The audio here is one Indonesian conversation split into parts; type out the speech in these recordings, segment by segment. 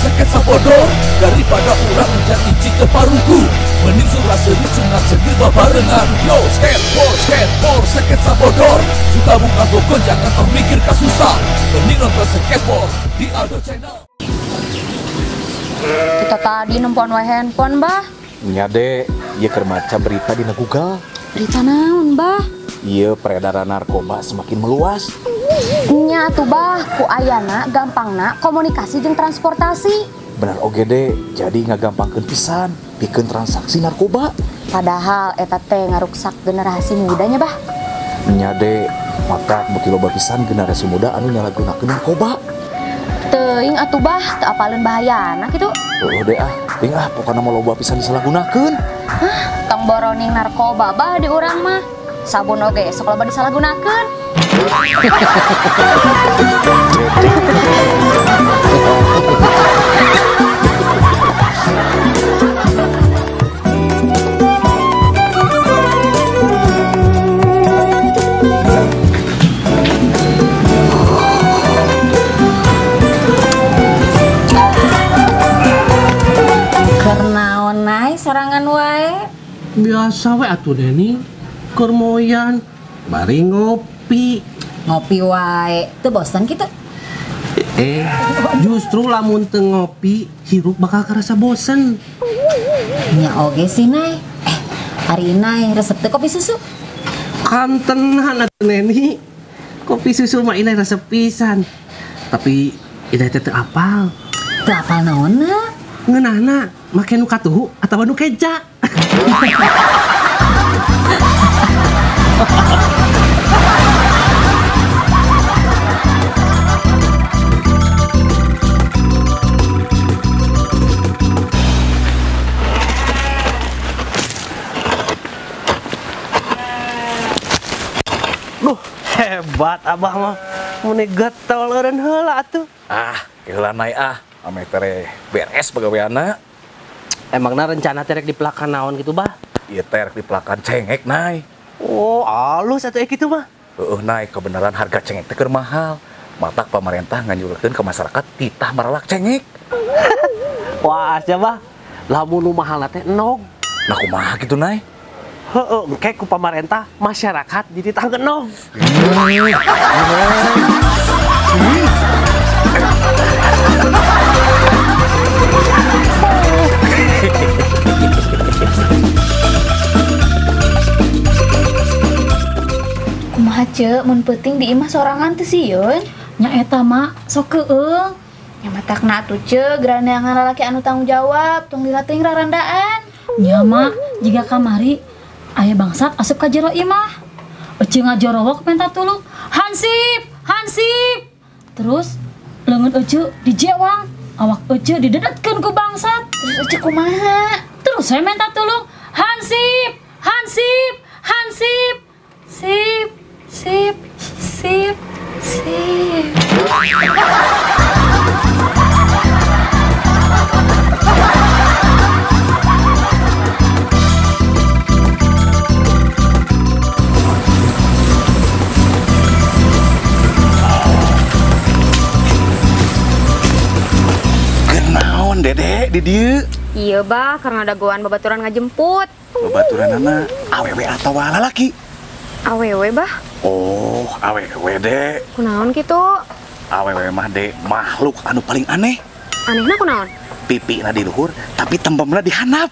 sekesa bodoh daripada urang menjadi cita paruku. Mending surah seri sunat sendiri babarengan. Yo skateboard sekesa bodoh. Suka buka gokon jangan termikir kasusah. Mending nonton skateboard di Aldo Channel. Kita tadi nempon wae handphone, Bah. Nya dek, ieu keur maca berita di Google. Berita naon, Bah? Ieu peredaran narkoba semakin meluas. Nya tuh, Bah, ku ayana gampangna komunikasi jeung transportasi. Benar oge dek, jadi ngagampangkeun pisan pikeun transaksi narkoba. Padahal eta teh ngaruksak generasi mudanya, Bah. Nya dek, maka beuki loba pisan generasi muda anu nyalahgunakeun narkoba. Teuing atuh, Bah, teu apaleun bahayana kitu. Oh deh ting pokoknya mau loba pisan disalahgunakeun. Hah, tong boroning narkoba, Bah, di urang mah. Sabun oge sok loba disalahgunakeun. Kernaon naik sorangan wae? Biasa wae atuh Deni, keur moyan, bari ngopi. Ngopi wae, teu bosan kitu. Justru lamun teu ngopi, hirup bakal kerasa bosen. Nya oge sih, Nay. Hari ini resep teh kopi susu. Kantenan atuh Neni. Kopi susu mah inai resep pisan. Tapi inai teh teu apal. Teu apal naonna? Ngeunahna make nu katuhu atawa nu keja. Duh, hebat abah mah. Mun gatel eureun heula atuh. Heula naik ame tere beres pagaweana. Emangna rencana terek di pelakan naon gitu, Bah? Ieu teh di pelakan cengek nai. Oh, alus atuh kitu mah. Nai kebenaran harga cengek teh keur mahal. Matak pemerintah nganjurkeun ke masyarakat titah maralak cengek. Wah, coba lamun nu mahalna teh enog. Nah kumaha kitu nai? Heeh, engke ku pemerintah masyarakat dititah enog. Kumaha ceuk mun peuting di imah sorangan teh sieun? Nya eta mah sok keueung. Nya matakna atuh ceuk gerandeangan lalaki anu tanggung jawab, tong dilatih rarandaan. Nya mah jiga kamari aya bangsat asup ka jero imah. Ece ngajorowok minta tulung. Hansip, Hansip. Terus leungeun ece dijewang, awak ece didedetkeun ku bangsat. Terus ece kumaha? Terus saya minta tulung. Hansip, Hansip, Hansip. Sip, sip, sip, sip. Kenaon dedek di dieu? Iya, Bah, karena dagoan babaturan ngajemput. Babaturan anak awewe atau lalaki? Awewe, Bah. Oh, awewe dek. Kunaon kitu? Awewe mah dek makhluk anu paling aneh. Anehna kunaon? Pipi na di luhur, tapi tembemna di handap.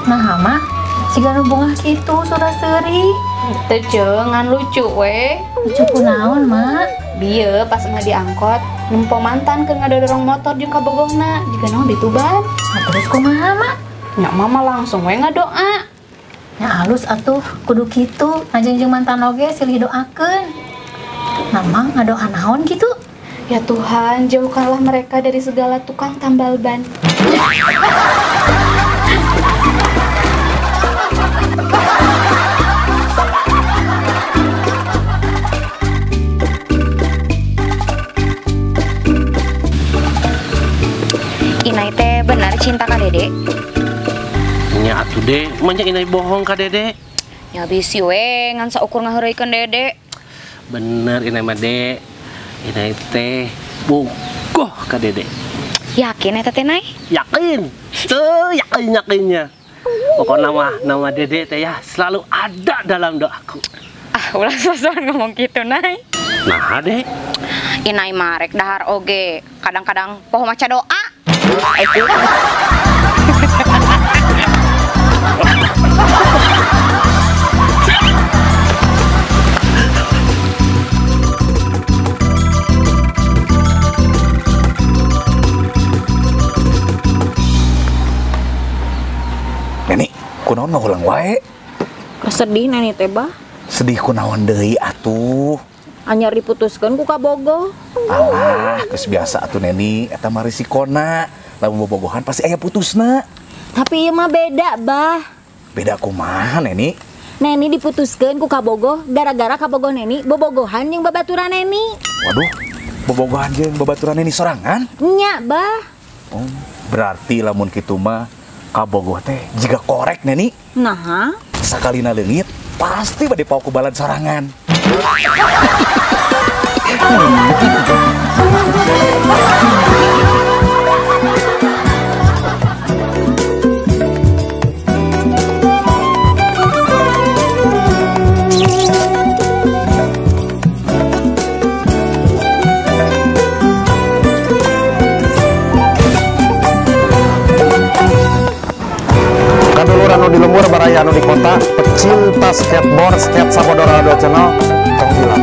Nah, Mak, siga nu bunga kitu sudah seuri. Teu ceuk ngan lucu we. Lucu kunaon, Mak? Bieu pas mah diangkot, nempo mantan keur ngadodorong motor jeung kabogohna, jiga naon dituban. Nah, terus kumaha, Mak? Nya mama langsung we ngadoa. Nya halus atuh kudu kitu. Ngajeng mantan oge silih doakeun. Mama ngadoa naon gitu? Ya Tuhan, jauhkanlah mereka dari segala tukang tambal ban. benar cinta ka Dede? Nya atuh De, manya inai bohong ka Dede. Ya bisi we ngan saukur ngaheureuikeun Dede. Bener inai mah De. Inai teh bogoh ka Dede. Yakin eta teh Nay? Yakin. Tuh, yakinnya. Pokoknya nama Dede teh ya selalu ada dalam doaku. Ah, ulah sosokan ngomong gitu Nay. Nah, Dek. Inai marek dahar oge. Kadang-kadang poho maca doa. Neni, kunaon mah ulang wae. Sedih Neni teh bah. Sedih kunaon deui atuh. Anyar diputuskeun ku Kabogo. Alah, geus biasa atuh Neni, eta mah risikona. Lamun bobogohan pasti aya putusna. Tapi ieu mah beda bah. Beda kumaha Neni? Neni diputuskeun ku Kabogo gara-gara Kabogo Neni bobogohan jeung babaturan Neni. Waduh, bobogohan jeung babaturan Neni sorangan? Nya bah. Oh, berarti lamun kitu mah Kabogoh teh jiga korek Neni. Nah, Sakalina leungit pasti bade pau ku balad sorangan. Kadulur anu di lembur baraya anu di kota, pecinta skateboard, skate Sabodora Radio Channel, tong gila.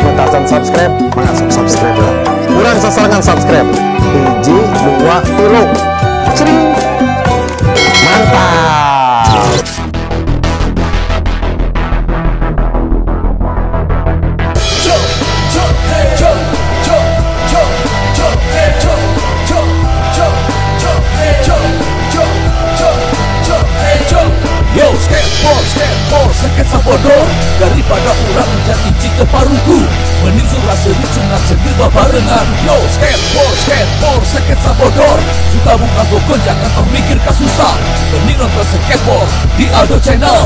Mentasan subscribe, masuk subscribe lah. Kurang sasarangan subscribe. 1, 2, 3. Cering. Mantap. Yo, skateboard, sakit sabodor. Daripada urang menjadi cita paruku, mending surah seri sunat segir babarengan. Yo, skateboard, sakit sabodor. Suka buka gokon jangan termikir kasusah. Mending nonton skateboard di Aldo Channel.